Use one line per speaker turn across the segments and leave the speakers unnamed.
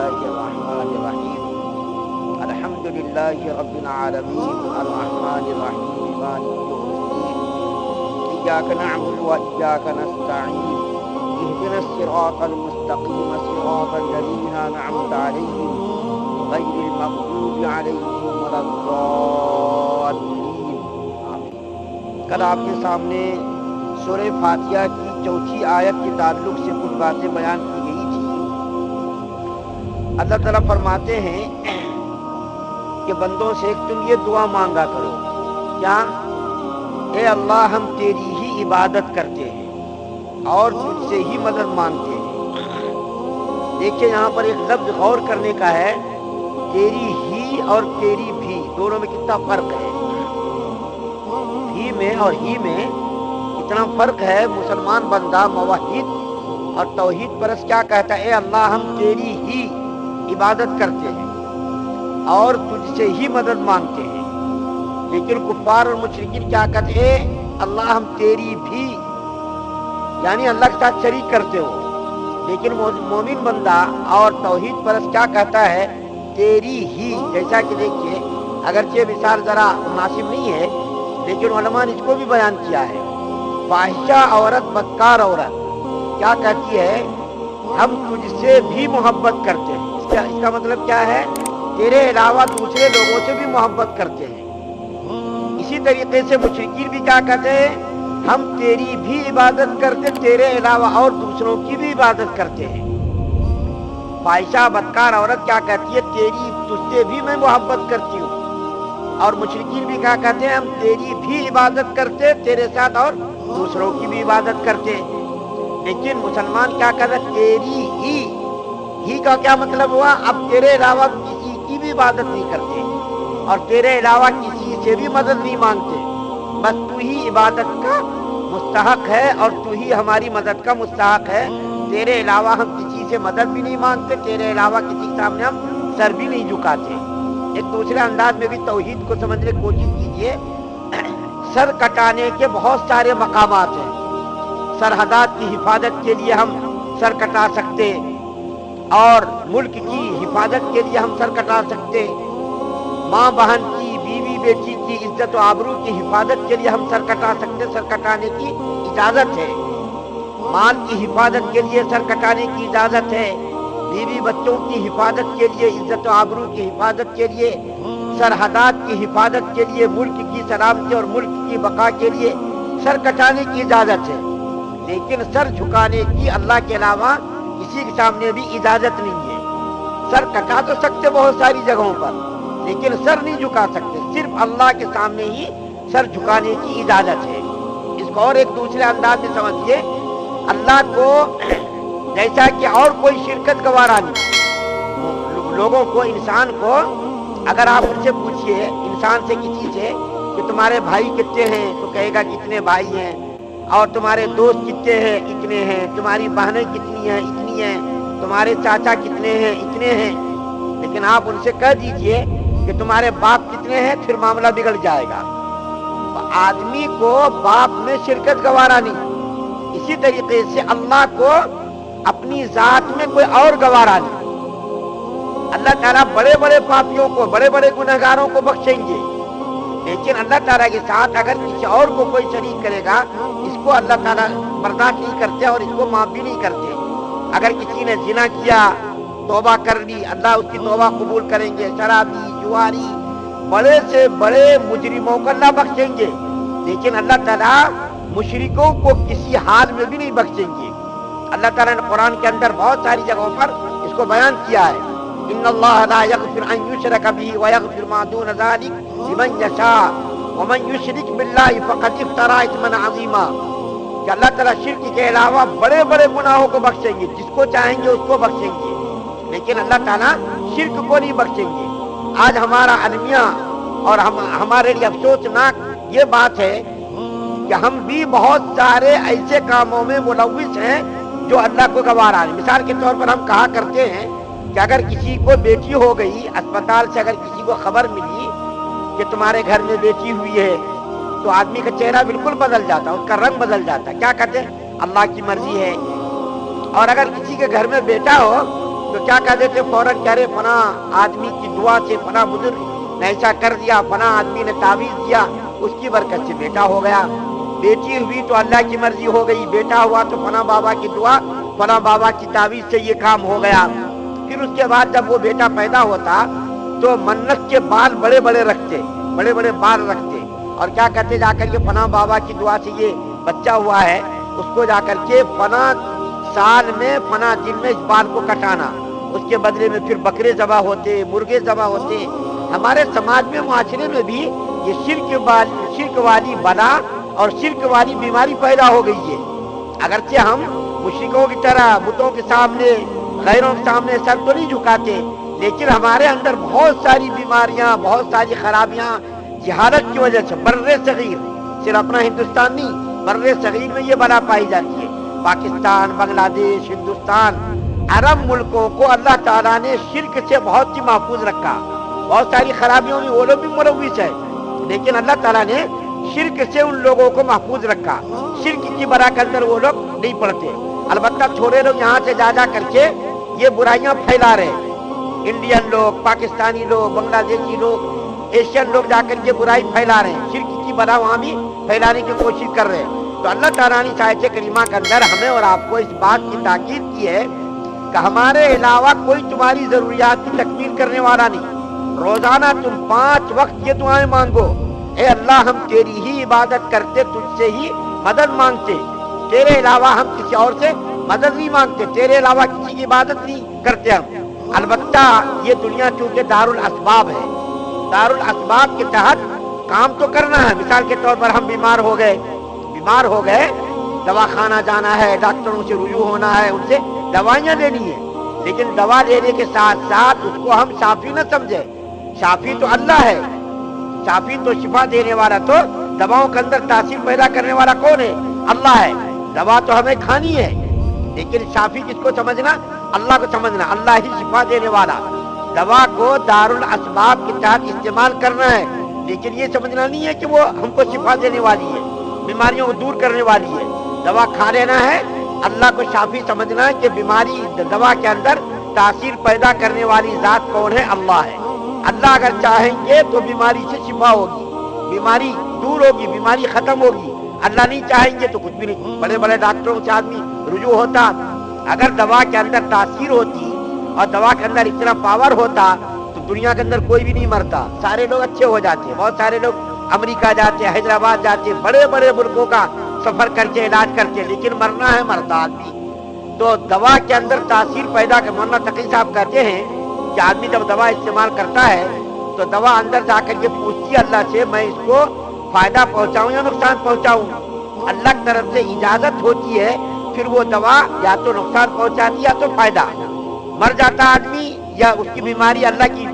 बिस्मिल्लाहिर्रहमानिर्रहीम अल्हम्दुलिल्लाहि रब्बिल आलमीन अर्रहमानिर्रहीम मालिकि यौमिद्दीन इय्याका नअबुदु व इय्याका नस्तईन इहदिनस सिरातल मुस्तकीम सिरातल लज़ीना अनअमता अलैहिम गैरिल मग़दूबि अलैहिम वलद्दाल्लीन। कल आपके सामने सूरह फातिहा की चौथी आयत के ताल्लुक से कुछ बातें बयान की गई थी। अल्लाह ताला फरमाते हैं कि बंदों से तुम ये दुआ मांगा करो, क्या? ए अल्लाह, हम तेरी ही इबादत करते हैं और तुझसे ही मदद मांगते हैं। देखिए यहाँ पर एक लफ्ज गौर करने का है, तेरी ही और तेरी भी, दोनों में कितना फर्क है। भी में और ही में इतना फर्क है। मुसलमान बंदा मुवहिद और तौहीद परस्त क्या कहता है? ए अल्लाह, हम तेरी ही इबादत करते हैं और तुझसे ही मदद मांगते हैं। लेकिन कुफ्फार और मुशरिकीन क्या कहते हैं? अल्लाह, हम तेरी भी, यानी अल्लाह के साथ शरीक करते हो। लेकिन मोमिन बंदा और तौहीद परस्त क्या कहता है? तेरी ही। जैसा कि देखिए, अगरचे मिसाल जरा मुनासिब नहीं है, लेकिन उलमा ने इसको भी बयान किया है। फाहिशा औरत, बदकार औरत क्या कहती है? हम तुझसे भी मोहब्बत करते हैं। इसका मतलब क्या है? तेरे अलावा दूसरे लोगों से भी मोहब्बत करते हैं। इसी तरीके से मुशरिकीन भी क्या कहते हैं? हम तेरी भी इबादत करते, तेरे अलावा और दूसरों की भी इबादत करते हैं। फाहिशा बदकार औरत क्या कहती है? तेरी, तुझसे भी मैं मोहब्बत करती हूँ। और मुशरिकीन भी क्या कहते हैं? हम तेरी भी इबादत करते, तेरे साथ और दूसरों की भी इबादत करते। लेकिन मुसलमान क्या कहते हैं? तेरी ही का क्या मतलब हुआ? अब तेरे अलावा किसी की भी इबादत नहीं करते और तेरे अलावा किसी से भी मदद नहीं मांगते। बस तू ही इबादत का मुस्तहक है और तू ही हमारी मदद का मुस्तहक है। तेरे अलावा हम किसी से मदद भी नहीं मांगते, तेरे अलावा किसी के सामने हम सर भी नहीं झुकाते। एक दूसरे अंदाज में भी तौहीद को समझने की कोशिश कीजिए। सर कटाने के बहुत सारे मकामात हैं। सरहदात की हिफाजत के लिए हम सर कटा सकते और मुल्क की हिफाजत के लिए हम सर कटा सकते। माँ बहन की, बीवी बेटी की इज्जत और आबरू की हिफाजत के लिए हम सर कटा सकते। सर कटाने की इजाजत है। माल की हिफाजत के लिए सर कटाने की इजाजत है। बीवी बच्चों की हिफाजत के लिए, इज्जत और आबरू की हिफाजत के लिए, सरहदात की हिफाजत के लिए, मुल्क की सलामती और मुल्क की बका के लिए सर कटाने की इजाजत है। लेकिन सर झुकाने की अल्लाह के अलावा किसी के सामने भी इजाजत नहीं है। सर कटा तो सकते बहुत सारी जगहों पर, लेकिन सर नहीं झुका सकते। सिर्फ अल्लाह के सामने ही सर झुकाने की इजाजत है। इसको और एक दूसरे अंदाज में समझिए। अल्लाह को जैसा कि और कोई शिरकत गवारा नहीं। लोगों को, इंसान को, अगर आप उनसे पूछिए, इंसान से किसी से, कि तुम्हारे भाई कितने हैं, तो कहेगा कितने भाई हैं। और तुम्हारे दोस्त कितने हैं? इतने हैं। तुम्हारी बहनें कितनी हैं? इतनी हैं। तुम्हारे चाचा कितने हैं? इतने हैं। लेकिन आप उनसे कह दीजिए कि तुम्हारे बाप कितने हैं, फिर मामला बिगड़ जाएगा। तो आदमी को बाप में शिरकत गवारा नहीं। इसी तरीके से अल्लाह को अपनी जात में कोई और गवारा नहीं। अल्लाह ताला बड़े बड़े पापियों को, बड़े बड़े गुनहगारों को बख्शेंगे, लेकिन अल्लाह ताला के साथ अगर किसी और को कोई शरीक करेगा, इसको अल्लाह ताला बर्दाश्त नहीं करते और इसको माफ भी नहीं करते। अगर किसी ने जिना किया, तौबा कर ली, अल्लाह उसकी तौबा कबूल करेंगे। शराबी, जुआरी, बड़े से बड़े मुजरिमों को अल्लाह बख्शेंगे, लेकिन अल्लाह ताला मुशरिकों को किसी हाल में भी नहीं बख्शेंगे। अल्लाह ताला ने कुरान के अंदर बहुत सारी जगहों पर इसको बयान किया है। इन्नल्लाह ला यग़फिरु अन युशरका बिही व यग़फिरु मा दून ज़ालिक लिमन यशा व मन युशरिक बिल्लाहि फ़क़द इफ़्तरा इस्मन अज़ीमा। कि अल्लाह ताला शिर्क के अलावा बड़े बड़े गुनाहों को बख्शेंगे, जिसको चाहेंगे उसको बख्शेंगे, लेकिन अल्लाह ताला शिर्क को नहीं बख्शेंगे। आज हमारा अलमिया और हमारे लिए अफसोसनाक ये बात है कि हम भी बहुत सारे ऐसे कामों में मुलव्विस हैं जो अल्लाह को गवारा है। मिसाल के तौर पर हम कहा करते हैं कि अगर किसी को बेटी हो गई, अस्पताल से अगर किसी को खबर मिली कि तुम्हारे घर में बेटी हुई है, तो आदमी का चेहरा बिल्कुल बदल जाता, उसका रंग बदल जाता। क्या कहते हैं? अल्लाह की मर्जी है। और अगर किसी के घर में बेटा हो तो क्या कहते थे फौरन, कह रहे फना आदमी की दुआ से फना बुजुर्ग ने ऐसा कर दिया, फना आदमी ने तावीज दिया, उसकी बरकत से बेटा हो गया, बेटी हुई तो अल्लाह की मर्जी हो गई, बेटा हुआ तो फना बाबा की दुआ, फना बाबा की तावीज से ये काम हो गया। फिर उसके बाद जब वो बेटा पैदा होता तो मन्नत के बाल बड़े बड़े रखते, बड़े बड़े बाल रखते, और क्या कहते जाकर के फना बाबा की दुआ से ये बच्चा हुआ है, उसको जाकर के फना साल में फना दिन में इस बाल को कटाना, उसके बदले में फिर बकरे ज़बा होते, मुर्गे ज़बा होते। हमारे समाज में, मुआशरे में भी ये शिर्क वाली बला और शिर्क वाली बीमारी पैदा हो गई है। अगरचे हम मुश्रिकों की तरह बुतों के सामने, गैरों के सामने सर तो नहीं झुकाते, लेकिन हमारे अंदर बहुत सारी बीमारियां, बहुत सारी खराबियां जहालत की वजह से, बर्रे सगीर, सिर्फ अपना हिंदुस्तान नहीं, बर्रे सगीर में ये बला पाई जाती है। पाकिस्तान, बांग्लादेश, हिंदुस्तान, अरब मुल्कों को अल्लाह ताला ने शिर्क से बहुत ही महफूज रखा। बहुत सारी खराबियों में वो लोग भी मुलव्विस है, लेकिन अल्लाह ताला ने शिर्क से उन लोगों को महफूज रखा। शिर्क की बरा के अंदर वो लोग नहीं पड़ते। अलबत्ता थोड़े लोग यहाँ से जा करके ये बुराइयां फैला रहे, इंडियन लोग, पाकिस्तानी लोग, बांग्लादेशी लोग, एशियन लोग जाकर के बुराई फैला रहे हैं, शिर्क की बला वहाँ भी फैलाने की कोशिश कर रहे हैं। तो अल्लाह ताला ने आयत करीमा के अंदर हमें और आपको इस बात की ताकीद की है कि हमारे अलावा कोई तुम्हारी जरूरियात की तकमील करने वाला नहीं। रोजाना तुम 5 वक्त ये दुआएं मांगो, ए अल्लाह हम तेरी ही इबादत करते, तुझसे ही मदद मांगते, तेरे अलावा हम किसी और से मदद नहीं मांगते, तेरे अलावा किसी की इबादत नहीं करते हम। अलबत्ता ये दुनिया चूंकि दारुल असबाब है, दारुल असबाब के तहत काम तो करना है। मिसाल के तौर पर हम बीमार हो गए, दवाखाना जाना है, डॉक्टरों से रुजू होना है, उनसे दवाइयां लेनी है, लेकिन दवा लेने के साथ साथ उसको हम शाफी न समझे। शाफी तो अल्लाह है, शाफी तो शिफा देने वाला, तो दवाओं के अंदर तासीर पैदा करने वाला कौन है? अल्लाह है। दवा तो हमें खानी है, लेकिन शाफी किसको समझना? अल्लाह को समझना। अल्लाह ही शिफा देने वाला। दवा को दारुल असबाब के तहत इस्तेमाल करना है, लेकिन ये समझना नहीं है कि वो हमको शिफा देने वाली है, बीमारियों को दूर करने वाली है। दवा खा लेना है, अल्लाह को शाफी समझना है कि बीमारी दवा के अंदर तासीर पैदा करने वाली जात कौन है? अल्लाह है। अल्लाह अगर चाहेंगे तो बीमारी से शिफा होगी, बीमारी दूर होगी, बीमारी खत्म होगी। अल्लाह नहीं चाहेंगे तो कुछ भी नहीं। बड़े बड़े डॉक्टरों से आदमी रुजू होता, अगर दवा के अंदर तासीर होती और दवा के अंदर इतना पावर होता तो दुनिया के अंदर कोई भी नहीं मरता, सारे लोग अच्छे हो जाते। बहुत सारे लोग अमेरिका जाते, हैदराबाद जाते, बड़े बड़े मुल्कों का सफर करके इलाज करते, लेकिन मरना है, मरता आदमी। तो दवा के अंदर तासीर पैदा कर, मौलाना तकी साहब कहते हैं कि आदमी जब दवा इस्तेमाल करता है तो दवा अंदर जाकर के पूछती है अल्लाह से, मैं इसको फायदा पहुंचाऊं या नुकसान पहुंचाऊं। अल्लाह की तरफ से इजाजत होती है, फिर वो दवा या तो नुकसान पहुंचाती या तो फायदा। मर जाता आदमी या उसकी बीमारी अल्लाह की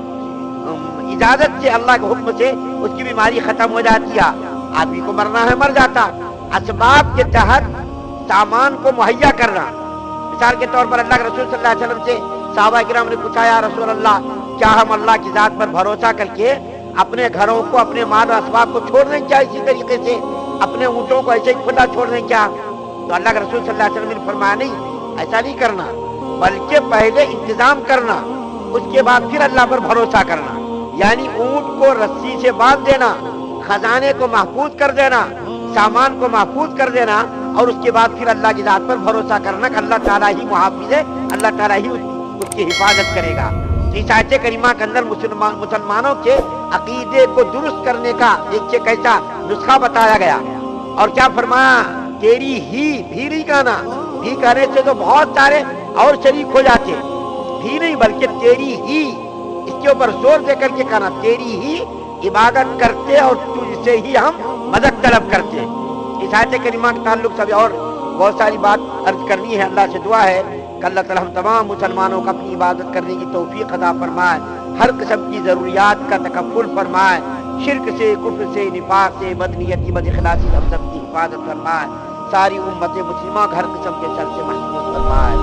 इजाजत से, अल्लाह के हुक्म से उसकी बीमारी खत्म हो जाती है। आदमी को मरना है, मर जाता। असबाब के तहत सामान को मुहैया करना। मिसाल के तौर पर अल्लाह के रसूल सल्लल्लाहु अलैहि वसल्लम से सहाबा किराम ने पूछा, या रसूल अल्लाह, क्या हम अल्लाह की जात पर भरोसा करके अपने घरों को, अपने माल और असबाब को छोड़ दें क्या? इसी तरीके से अपने ऊँटों को ऐसे ही खुला छोड़ दें क्या? तो अल्लाह के रसूल सल्लल्लाहु अलैहि वसल्लम ने फरमाया, नहीं, ऐसा नहीं करना, बल्कि पहले इंतजाम करना, उसके बाद फिर अल्लाह पर भरोसा करना। यानी ऊँट को रस्सी से बांध देना, खजाने को महफूज कर देना, सामान को महफूज कर देना, और उसके बाद फिर अल्लाह की जात पर भरोसा करना कि अल्लाह ताला ही मुहाफिज है, अल्लाह ताला ही उसकी हिफाजत करेगा। इस आयत करीमा के अंदर मुसलमानों के अकीदे को दुरुस्त करने का एक कैसा नुस्खा बताया गया। और क्या फरमाया? तेरी ही भी नहीं कहना, भी कहने से तो बहुत सारे और शरीक हो जाते, भी नहीं बल्कि तेरी ही, इसके ऊपर जोर देकर के कहना, तेरी ही इबादत करते और तुझसे ही हम मदद तलब करते। इस आयत करीमा के ताल्लुक से और बहुत सारी बात अर्ज करनी है। अल्लाह से दुआ है कि अल्लाह ताला हम तमाम मुसलमानों को अपनी इबादत करने की तौफीक अता फरमाए, हर किस्म की ज़रूरियात का तकफ़्फ़ुल फरमाए, शिर्क से, कुफ्र से, निफाक से, बदनीयती, बदइखलासी हम सब की हिफाजत फरमाए, सारी उम्मत मुस्लिमा हर किस्म के शर से महफूज फरमाए।